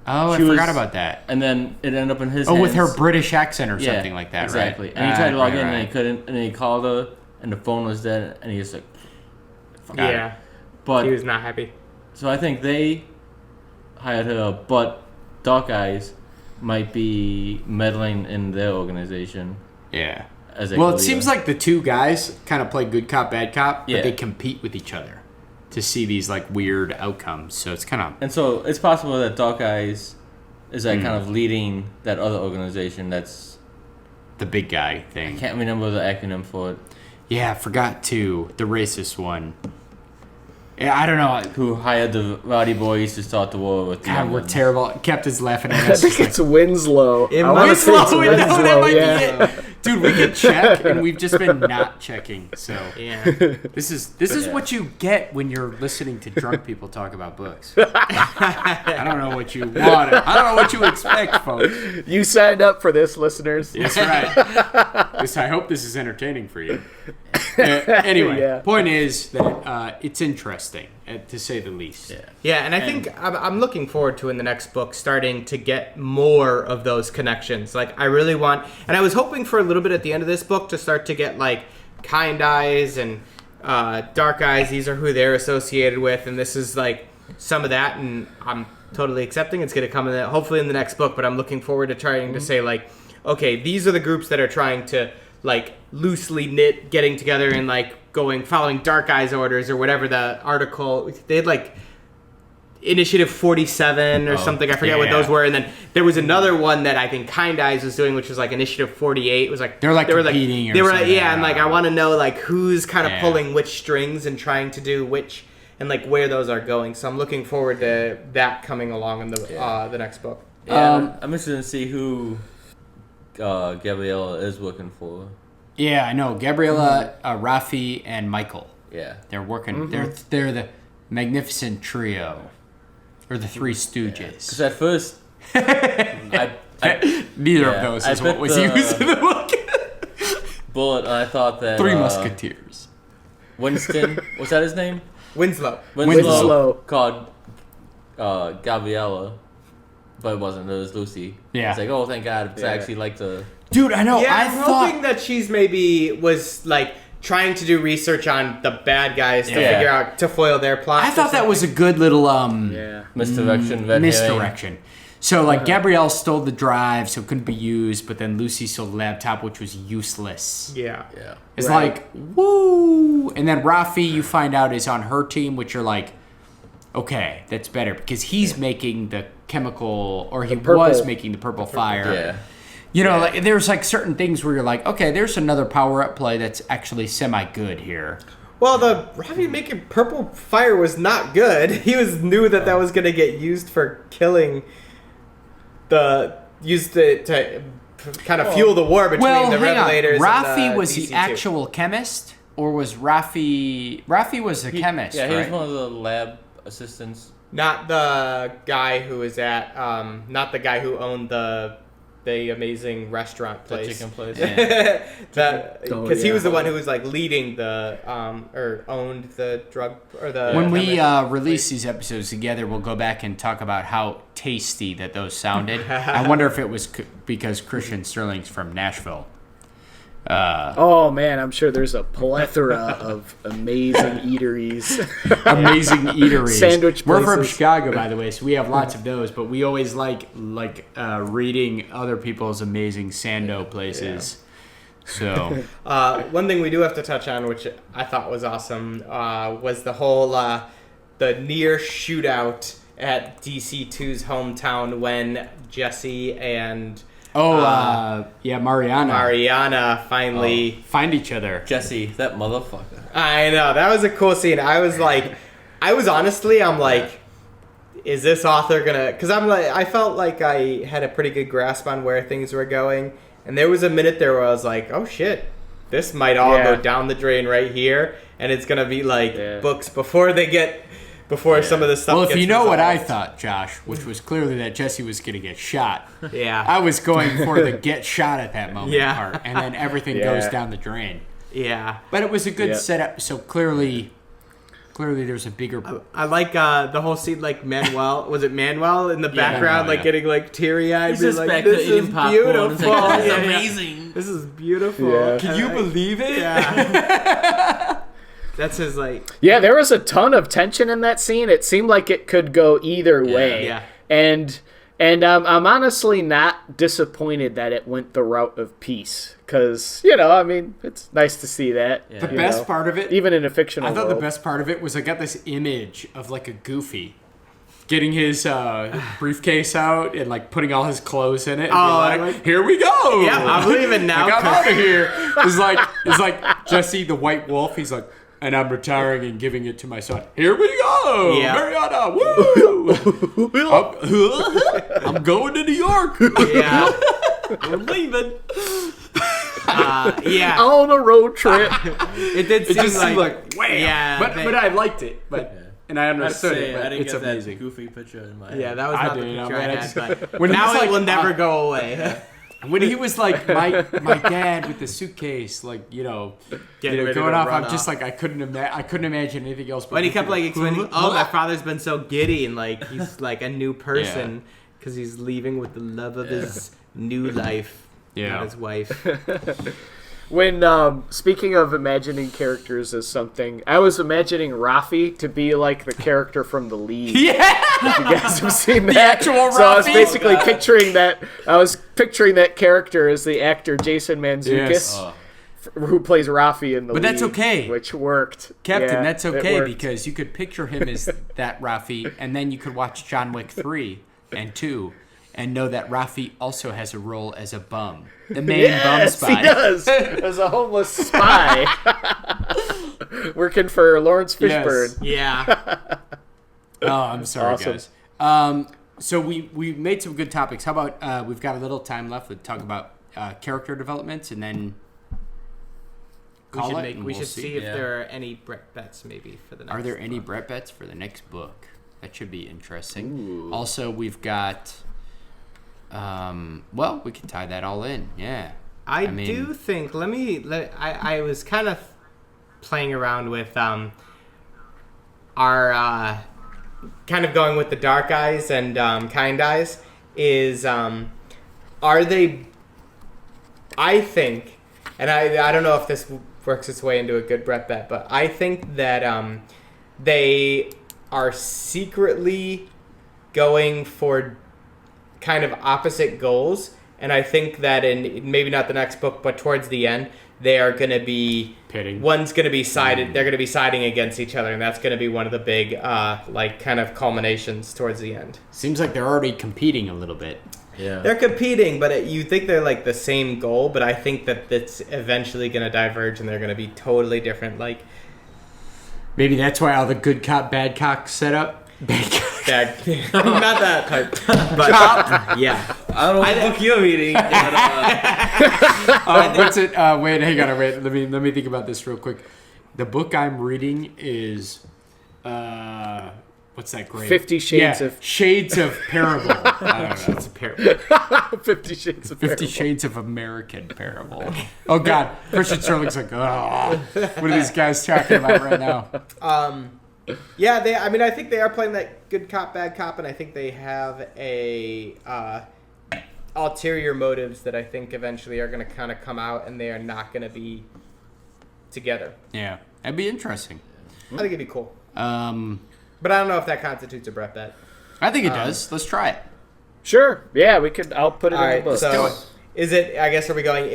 Oh, I forgot about that. And then it ended up in his hands. with her British accent or something like that, exactly. Right? And he tried to log in and he couldn't, and he called her and the phone was dead and he was like, yeah. But he was not happy. So I think they hired her, but Dark Eyes might be meddling in their organization. Yeah. It seems like the two guys kind of play good cop, bad cop, but they compete with each other to see these like weird outcomes. So it's kind of... And so it's possible that Dark Eyes is like kind of leading that other organization that's... The big guy thing. I can't remember the acronym for it. Yeah, I forgot too. The racist one. Yeah, I don't know. Who hired the Rowdy Boys to start the war with the God, we're terrible. Captain's laughing at us. I think it's Winslow. Winslow, that might be it. Dude, we can check, and we've just been not checking. So yeah, this is what you get when you're listening to drunk people talk about books. I don't know what you want. I don't know what you expect, folks. You signed up for this, listeners. That's right. I hope this is entertaining for you. Anyway, point is that it's interesting, to say the least. Yeah, and I think I'm looking forward to in the next book starting to get more of those connections. Like, I really want, and I was hoping for a little bit at the end of this book to start to get like Kind Eyes and Dark Eyes. These are who they're associated with, and this is like some of that, and I'm totally accepting it's going to come in hopefully in the next book. But I'm looking forward to trying to say like, okay, these are the groups that are trying to like loosely knit, getting together and like following Dark Eyes orders or whatever the article. They had like Initiative 47 or something. I forget what those were. And then there was another one that I think Kind Eyes was doing, which was like Initiative 48. It was like they were competing. They were like, and like I want to know like who's kind of pulling which strings and trying to do which, and like where those are going. So I'm looking forward to that coming along in the next book. Yeah, I'm interested to see who Gabriella is looking for. Yeah, I know Gabriella, Rafi, and Michael. Yeah, they're working. Mm-hmm. They're the Magnificent Trio. Or the Three Stooges. Because at first, neither of those is what was used in the book. But I thought that Three Musketeers. Winston, was that his name? Winslow. Called Gabriella, but it wasn't. It was Lucy. Yeah. It's like, oh, thank God, because I actually like the. Dude, I know. Yeah, I'm hoping that she's was like trying to do research on the bad guys to figure out to foil their plot. I thought that was a good little misdirection. So like Gabrielle stole the drive, so it couldn't be used, but then Lucy stole the laptop, which was useless. Yeah. It's like woo, and then Rafi, you find out, is on her team, which you're like, okay, that's better because he's making the chemical, or he was making the purple fire. Yeah. You know, like there's like certain things where you're like, okay, there's another power-up play that's actually semi-good here. Well, the Rafi making purple fire was not good. He knew that was going to get used for killing to kind of fuel the war between the Revelators. Rafi and was DC2. the actual chemist, or was Rafi was the chemist? Yeah, he right? was one of the lab assistants. Not the guy who was at, not the guy who owned the amazing restaurant place. The chicken place. Because he was the one who was like leading the or owned the drug or the. When we release these episodes together, we'll go back and talk about how tasty that those sounded. I wonder if it was because Christian Sterling's from Nashville. Oh man, I'm sure there's a plethora of amazing eateries. Sandwich places. We're from Chicago, by the way, so we have lots of those. But we always like reading other people's amazing Sando places. So one thing we do have to touch on, which I thought was awesome, was the whole the near shootout at DC2's hometown when Jesse and Mariana finally find each other. Jesse, that motherfucker. I know, that was a cool scene. I'm like, is this author gonna? Because I felt like I had a pretty good grasp on where things were going, and there was a minute there where I was like, oh shit, this might all go down the drain right here, and it's gonna be like books before some of this stuff. Well, if gets you know resolved. what I thought, Josh, which was clearly that Jesse was going to get shot. Yeah. I was going for the get shot at that moment part, and then everything goes down the drain. Yeah. But it was a good setup, so clearly there's a bigger... I like the whole scene, like Manuel, was it Manuel in the background, getting like teary-eyed? He's just like, back this there eating is popcorn. beautiful. Like, this is amazing. This is beautiful. Yeah. Can you believe it? Yeah. That's his Yeah, there was a ton of tension in that scene. It seemed like it could go either way. Yeah. And I'm honestly not disappointed that it went the route of peace. Because, it's nice to see that. Yeah. The best part of it... Even in a fictional I thought world. the best part of it was I got this image of like a Goofy getting his briefcase out and like putting all his clothes in it. And like, here we go. Yeah, I'm leaving now. I'm out of here. It's like Jesse the White Wolf. He's like, and I'm retiring and giving it to my son. Here we go. Yeah. Mariana. Woo. I'm going to New York. Yeah. We're leaving. On a road trip. It did seem like wham. Yeah. But I liked it. And I understood it. But I didn't it's get amazing. that goofy picture in my head. Yeah, that was not the picture I had. But When now he was it will never go away. When he was like my dad with the suitcase, like going off, I'm just like I couldn't imagine anything else. But he kept like explaining, my father's been so giddy and like he's like a new person because he's leaving with the love of his new life, not his wife. When, speaking of imagining characters as something, I was imagining Rafi to be like the character from The League. Yeah! If you guys have seen that. The actual Rafi? So I was basically picturing that character as the actor Jason Mantzoukas. who plays Rafi in the lead. But that's okay. Which worked. Captain, Yeah, that's it okay worked. because you could picture him as that Rafi, and then you could watch John Wick 3 and 2 and know that Rafi also has a role as a bum. The main bum spy. He does. As a homeless spy. Working for Lawrence Fishburne. Yes. Yeah. Oh, I'm sorry, Awesome. guys. So we made some good topics. How about we've got a little time left to talk about character developments, and then we should see if there are any Brett bets maybe for the next Are there any book. Brett bets for the next book? That should be interesting. Ooh. Also, we've got well, we can tie that all in. Yeah. I do think I was kind of playing around with our kind of going with the dark eyes and kind eyes is are they, I think, and I don't know if this works its way into a good Brett bet, but I think that they are secretly going for kind of opposite goals, and I think that in maybe not the next book, but towards the end, they are going to be pitting. One's going to be sided. They're going to be siding against each other, and that's going to be one of the big kind of culminations towards the end. Seems like they're already competing a little bit. Yeah. They're competing, but you think they're like the same goal, but I think that it's eventually going to diverge, and they're going to be totally different. Like Maybe that's why all the good cop, bad cop set up. Bad cop. not that type, but yeah. I don't know what book you're reading. What's it? Wait, hang on. Wait, let me think about this real quick. The book I'm reading is what's that grade? 50 Shades of... Shades of Parable. I don't know. It's a parable. 50 Shades of 50 Shades of American Parable. Oh God, Christian Sterling's like, oh, what are these guys talking about right now? Yeah, I think they are playing that good cop, bad cop, and I think they have a ulterior motives that I think eventually are going to kind of come out, and they are not going to be together. Yeah, that'd be interesting. I think it'd be cool. But But I don't know if that constitutes a Brett bet. I think it does. Let's try it. Sure. Yeah, we could. I'll put it All in right, the book. so is it? I guess are we going?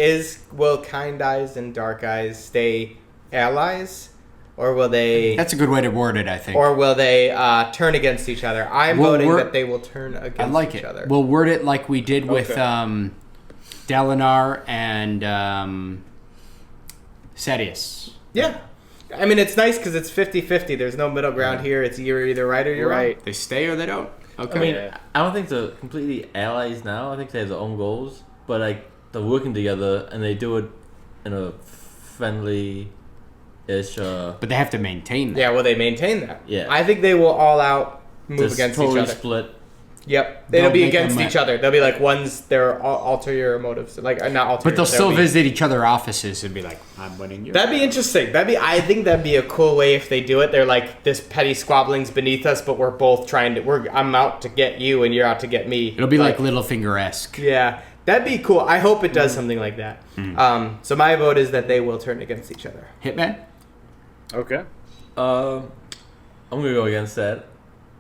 Will kind eyes and dark eyes stay allies, or will they? That's a good way to word it, I think. Or will they turn against each other? I'm voting that they will turn against each other. We'll word it like we did with Dalinar and Sadius. Yeah. I mean, it's nice because it's 50-50. There's no middle ground here. It's you're either right or you're right. They stay or they don't. Okay. I mean, I don't think they're completely allies now. I think they have their own goals, but like they're working together and they do it in a friendly-ish. But they have to maintain that. Yeah, will they maintain that? Yeah. I think they will all out move just against totally each other. split. Yep. They'll They'll be make against them each other. They'll be like one's their ulterior motives, like not ulterior. But they'll still be, visit each other offices and be like, "I'm winning you." That'd be interesting. I think that'd be a cool way if they do it. They're like this petty squabbling's beneath us, but we're both trying to. I'm out to get you, and you're out to get me. It'll be like Littlefinger-esque. Yeah, that'd be cool. I hope it does something like that. So my vote is that they will turn against each other. Hitman. Okay. I'm gonna go against that.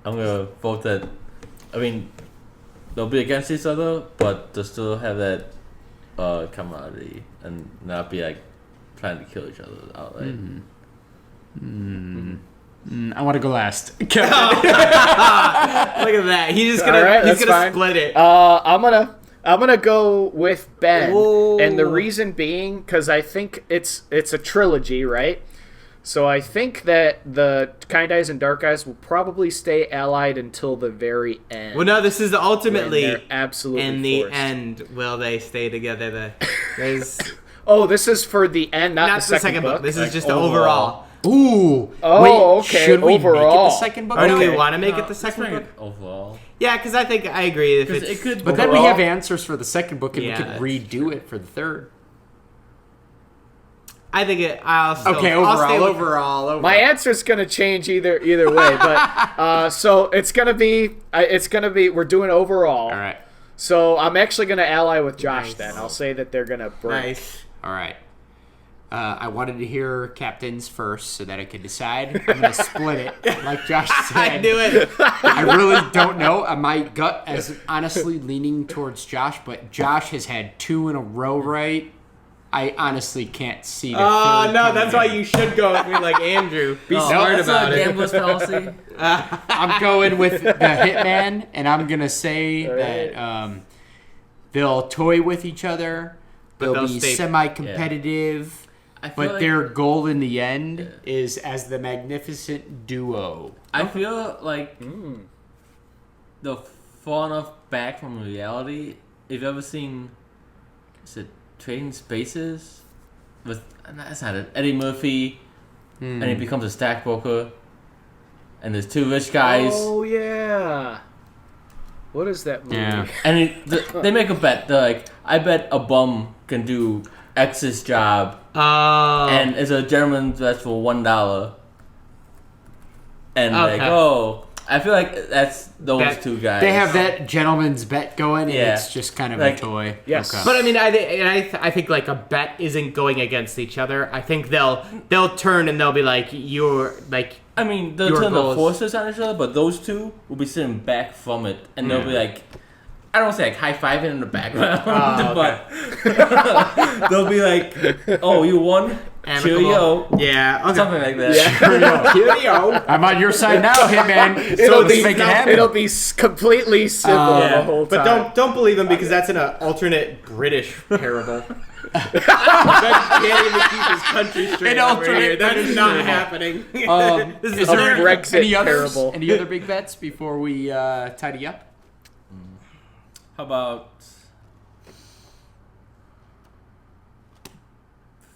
I'm gonna vote that. I mean, they'll be against each other, but they'll still have that camaraderie and not be like trying to kill each other outright. I want to go last. Look at that. He's just gonna split it. I'm gonna go with Ben, Whoa. and the reason being because I think it's a trilogy, right? So I think that the Kind Eyes and Dark Eyes will probably stay allied until the very end. Well, no, this is ultimately They're absolutely in the forced. end. Will they stay together? There's Oh, this is for the end, not not the second book. This is just the overall. Ooh. Oh, Wait, okay, Should we overall. make it the second book? Or do we Okay. want to make No, it the second let's book? make it overall. Yeah, because I think I agree. If 'Cause it's, it could. But then we Overall? have answers for the second book, and Yeah, we could redo it for the third. I think it. I'll still, Okay, I'll stay with- overall. My answer's gonna change either way, but so it's gonna be we're doing overall. All right. So I'm actually gonna ally with Josh Nice. then. I'll say that they're gonna break. Nice. All right. I wanted to hear captains first so that I could decide. I'm going to split it, like Josh said. I knew it. I really don't know. My gut is honestly leaning towards Josh, but Josh has had 2 in a row right. I honestly can't see the Oh, third no, coming that's in. why you should go with me like Andrew. Be smart about it. Gambler's policy. I'm going with the Hitman, and I'm going to say that they'll toy with each other. They'll be semi-competitive. But like their goal in the end is as the magnificent duo. I feel like the far enough back from reality. If you've ever seen, is it Trading Spaces? With that's not it. Eddie Murphy, and he becomes a stockbroker, and there's two rich guys. Oh yeah. What is that movie? Yeah. And they make a bet. They're like, I bet a bum can do X's job. And it's a gentleman that's for $1. And like, I feel like that's those two guys. They have that gentleman's bet going, and it's just kind of like, a toy. Yes. Okay. But I mean, I think like a bet isn't going against each other. I think they'll turn and they'll be like, you're like. I mean, they'll turn the forces on each other, but those two will be sitting back from it, and they'll be like, I don't want to say like high-fiving in the background, but they'll be like, oh, you won? Cheerio. Yeah, okay. Something like that. Cheerio. I'm on your side now, Hitman. It'll be completely civil the whole time. But don't believe him because that's an alternate British parable. Ben can't even keep his country straight over here. That is not happening. This is a Brexit parable. Any other big bets before we tidy up? How about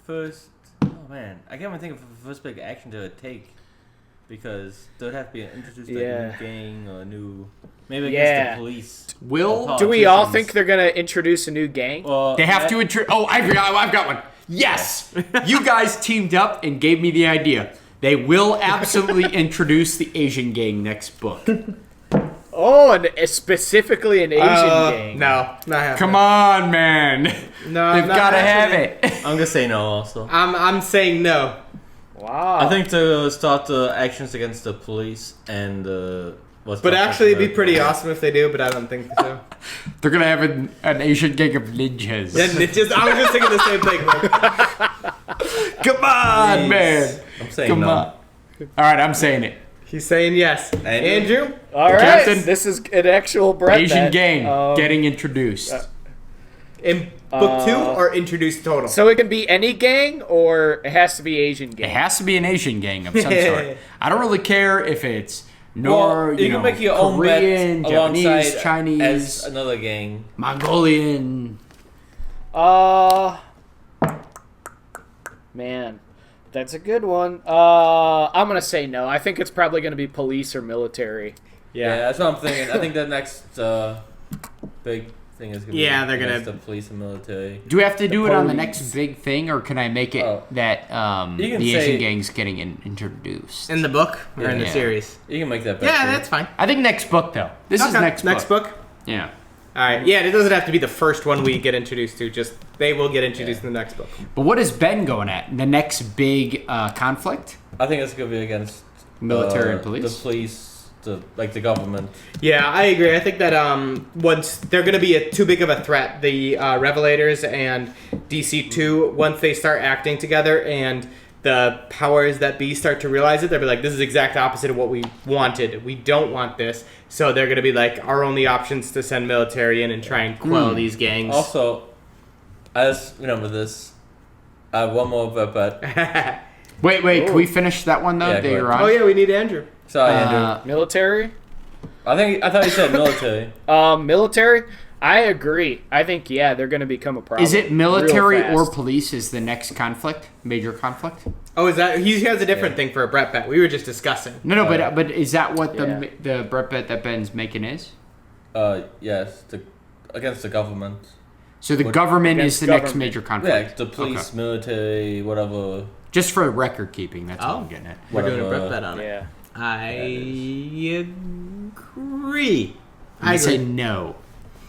first? Oh man, I can't even think of the first big action to take because there'd have to be introduced like a new gang or a new maybe against the police. Do we all think they're gonna introduce a new gang? They have to introduce. Oh, I've got one. Yes, you guys teamed up and gave me the idea. They will absolutely introduce the Asian gang next book. Oh, and specifically an Asian gang. No, not happening. Come on, man. No, they've got to have it. I'm gonna say no. Also, I'm saying no. Wow. I think to start the actions against the police and But actually, it'd be pretty awesome if they do. But I don't think so. They're gonna have an Asian gang of ninjas. I was just thinking the same thing. Like, come on, man. I'm saying come no. on. All right, I'm saying it. He's saying yes. Andrew? All right. Captain, this is an actual Brett Asian bet. gang getting introduced. In book 2 or introduced total? So it can be any gang or it has to be Asian gang? It has to be an Asian gang of some sort. I don't really care if it's you can make your own Korean, bet Japanese, alongside Chinese, as another gang. Mongolian. Man, that's a good one. I'm gonna say no. I think it's probably gonna be police or military. Yeah, that's what I'm thinking. I think the next big thing is gonna be they're gonna the police and military. Do we have to do it on the next big thing, or can I make it that the Asian gang's getting introduced in the book or in the series? You can make that bet. Yeah, that's fine. I think next book though. This is next book. Yeah. All right. Yeah, it doesn't have to be the first one we get introduced to. Just they will get introduced in the next book. But what is Ben going at? The next big conflict? I think it's gonna be against military and police. The police, the government. Yeah, I agree. I think that once they're going to be too big of a threat, the Revelators and DC2, once they start acting together and the powers that be start to realize it, they'll be like, this is the exact opposite of what we wanted. We don't want this. So they're going to be like, our only options to send military in and try and quell these gangs. Also, I just remember this. I have one more bet. Wait, can we finish that one though? Yeah, oh yeah, we need Andrew. Sorry, Andrew. Military? I thought you said military. Military? I agree. I think they're going to become a problem. Is it military or police is the next major conflict? Oh, is that he has a different thing for a Brett bet? We were just discussing. No, but is that what the Brett bet that Ben's making is? Yes, against the government. So the government is the next major conflict. Yeah, the police, military, whatever. Just for record keeping, that's all I'm getting at. We're doing a Brett bet on it. Yeah. I agree. I say no.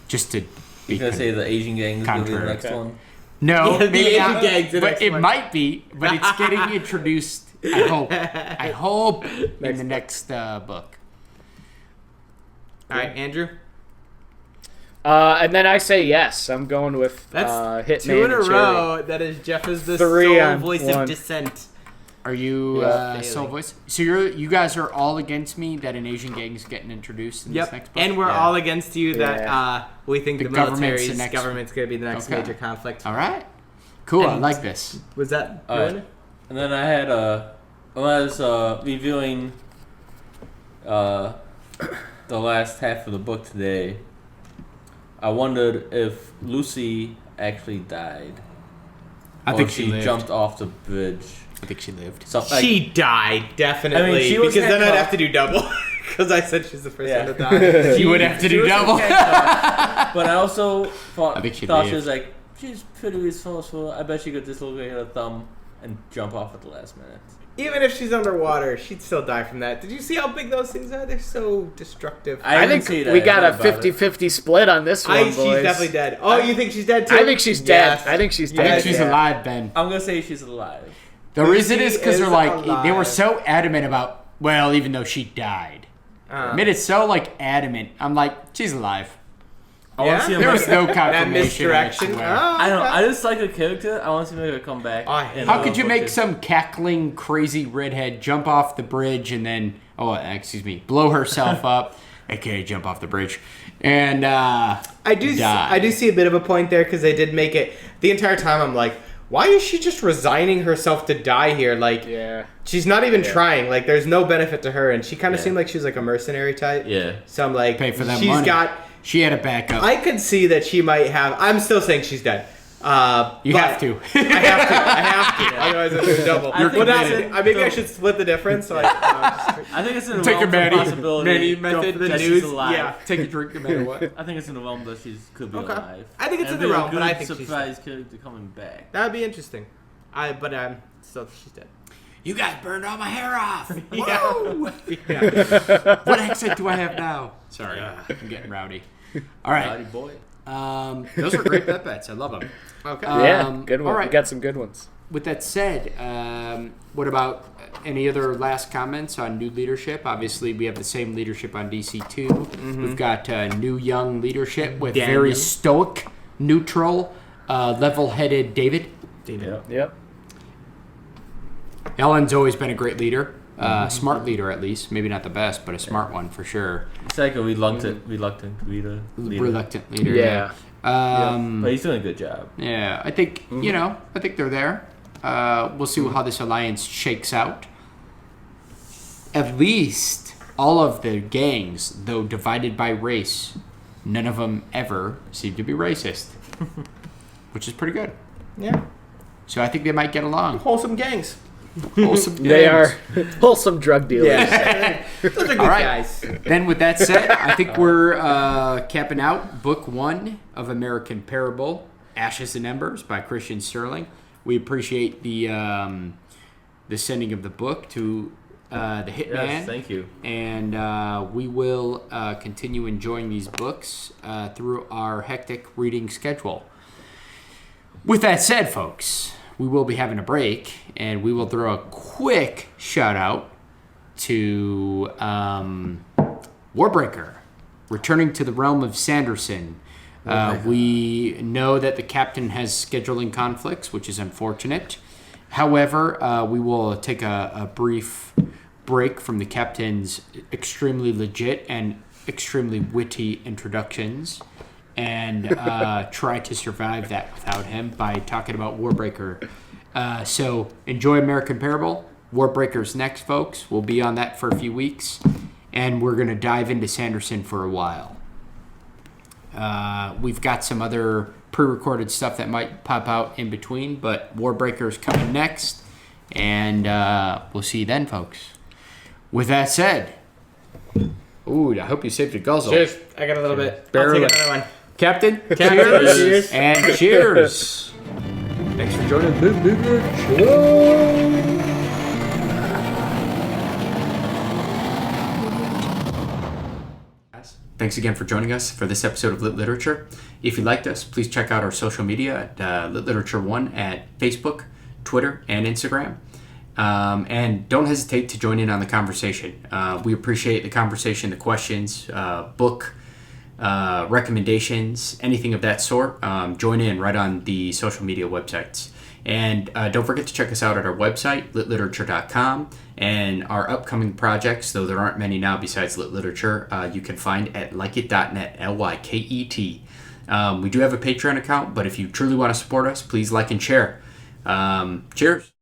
Just to be gonna say the Asian gang is gonna be the next one. No, the Asian gang's the but next it one. might be. But it's getting introduced. I hope in the next book. All right, Andrew. And then I say yes. I'm going with That's Hitman 2 in a and Cherry. row. That is Jeff is the 3 sole on voice 1. of dissent. Are you Yeah. soul voice? So you guys are all against me that an Asian gang is getting introduced in this next book? And we're all against you that we think The the government's military's the next- government's going to be the next Okay. major conflict. All right. Cool. I And- like this. Was that All right. And then I had when I was reviewing the last half of the book today, I wondered if Lucy actually died. I or think if she lived. jumped off the bridge. I think she lived. So, She died, definitely. I mean, she was because then I'd handcuffed. have to do double. Because I said she's the first Yeah. one to die. You would have to do was double. handcuffed, but I also thought, I think she thought lived. she was like, she's pretty resourceful. I bet she could dislocate her thumb and jump off at the last minute. Even if she's underwater, she'd still die from that. Did you see how big those things are? They're so destructive. I think we got a 50-50 split on this one, boys. She's definitely dead. Oh, you think she's dead too? I think she's dead. Yes. I think she's I dead. think she's Yeah. alive, Ben. I'm gonna say she's alive. The reason is because Lucy they're like, is they were alive. so adamant about, well, even though she died. I mean, it's so like adamant. I'm like, she's alive. I want to see him. There was no that confirmation. misdirection. anywhere. I don't. I just like a character. I want to see her come back. Oh, I hate How could you make some cackling, crazy redhead jump off the bridge and then, blow herself up, aka jump off the bridge, and I do die. see a bit of a point there because they did make it the entire time. I'm like, why is she just resigning herself to die here? Like, she's not even trying. Like, there's no benefit to her, and she kind of seemed like she was like a mercenary type. Yeah. So I'm like, pay for that she's money. She had a backup. I could see that she might have. I'm still saying she's dead. You but have to. I have to. Otherwise, it's a double. You're committed. Maybe I should split the difference. So I think it's in the Take realm a of possibility. Manny Go method. for the that news. she's alive. Yeah. Take a drink no matter what. I think it's in the realm that she could be Okay. alive. I think it's And in the be a realm, but I good think she's surprise character coming back. That would be interesting. But still, she's dead. You guys burned all my hair off. Yeah. Whoa. What accent do I have now? Sorry, I'm getting rowdy. All right. Howdy boy. Those are great bet bets. I love them. Okay. Good one. all right. We got some good ones. With that said, what about any other last comments on new leadership? Obviously, we have the same leadership on DC2. Mm-hmm. We've got new young leadership with very stoic, neutral, level-headed David. Yep. Ellen's always been a great leader. Smart leader, at least. Maybe not the best, but a smart one for sure. It's like a reluctant leader. Reluctant leader. Yeah. But he's doing a good job. Yeah, I think I think they're there. We'll see how this alliance shakes out. At least all of the gangs, though divided by race, none of them ever seem to be racist, which is pretty good. Yeah. So I think they might get along. Wholesome gangs. Wholesome They gangs. are wholesome drug dealers. Yeah. Those are good All right. guys. Then, with that said, I think we're capping out Book 1 of American Parable, Ashes and Embers by Christian Sterling. We appreciate the sending of the book to the Hitman. Yes, thank you. And we will continue enjoying these books through our hectic reading schedule. With that said, folks, we will be having a break, and we will throw a quick shout out to Warbreaker, returning to the realm of Sanderson. We know that the captain has scheduling conflicts, which is unfortunate. However, we will take a brief break from the captain's extremely legit and extremely witty introductions and try to survive that without him by talking about Warbreaker. So enjoy American Parable. Warbreaker's next, folks. We'll be on that for a few weeks, and we're going to dive into Sanderson for a while. We've got some other pre-recorded stuff that might pop out in between, but Warbreaker's coming next, and we'll see you then, folks. With that said, I hope you saved your guzzle. Cheers. I got a little bit. Barely. I'll take another one. Captain, Cheers. cheers, and cheers. Thanks for joining the show. Thanks again for joining us for this episode of Lit Literature. If you liked us, please check out our social media at Lit Literature 1 at Facebook, Twitter, and Instagram. And don't hesitate to join in on the conversation. We appreciate the conversation, the questions, book recommendations, anything of that sort, join in right on the social media websites. And don't forget to check us out at our website, litliterature.com, and our upcoming projects, though there aren't many now besides Lit Literature, you can find at lyket.net, Lyket. We do have a Patreon account, but if you truly want to support us, please like and share. Cheers.